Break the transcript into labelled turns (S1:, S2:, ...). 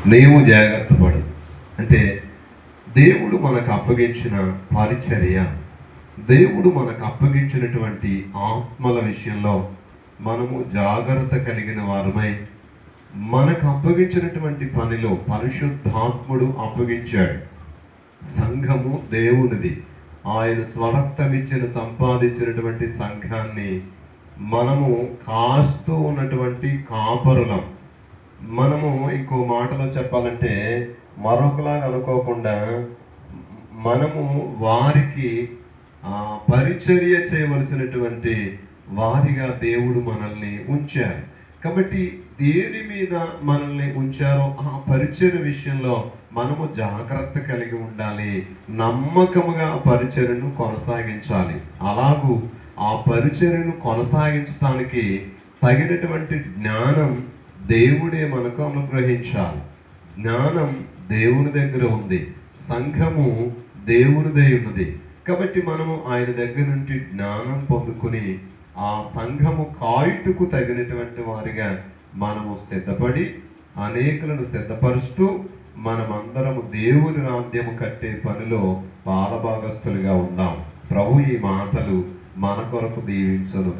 S1: నీవు జాగ్రత్త పడు. అంటే దేవుడు మనకు అప్పగించిన పరిచర్య, దేవుడు మనకు అప్పగించినటువంటి ఆత్మల విషయంలో మనము జాగ్రత్త కలిగిన వారమై, మనకు అప్పగించినటువంటి పనిలో పరిశుద్ధాత్ముడు అప్పగించాడు. సంఘము దేవునిది. ఆయన స్వరక్తమిచ్చిన సంపాదించినటువంటి సంఘాన్ని మనము కాస్తూ ఉన్నటువంటి కాపరులం. మనము ఇంకో మాటలో చెప్పాలంటే మరొకలాగా అనుకోకుండా మనము వారికి పరిచర్య చేయవలసినటువంటి వారిగా దేవుడు మనల్ని ఉంచారు. కాబట్టి దేని మీద మనల్ని ఉంచారో ఆ పరిచర్య విషయంలో మనము జాగ్రత్త కలిగి ఉండాలి. నమ్మకముగా పరిచర్యను కొనసాగించాలి. అలాగూ ఆ పరిచర్యను కొనసాగించడానికి తగినటువంటి జ్ఞానం దేవుడే మనకు అనుగ్రహించాలి. జ్ఞానం దేవుని దగ్గర ఉంది, సంఘము దేవునిదే ఉన్నది. కాబట్టి మనము ఆయన దగ్గర నుండి జ్ఞానం పొందుకుని ఆ సంఘము కాయుటకు తగినటువంటి వారిగా మనము సిద్ధపడి అనేకులను సిద్ధపరుస్తూ మనమందరము దేవుని రాజ్యము కట్టే పనిలో పాలభాగస్తులుగా ఉందాం. ప్రభు ఈ మాటలు మన కొరకు దీవించును.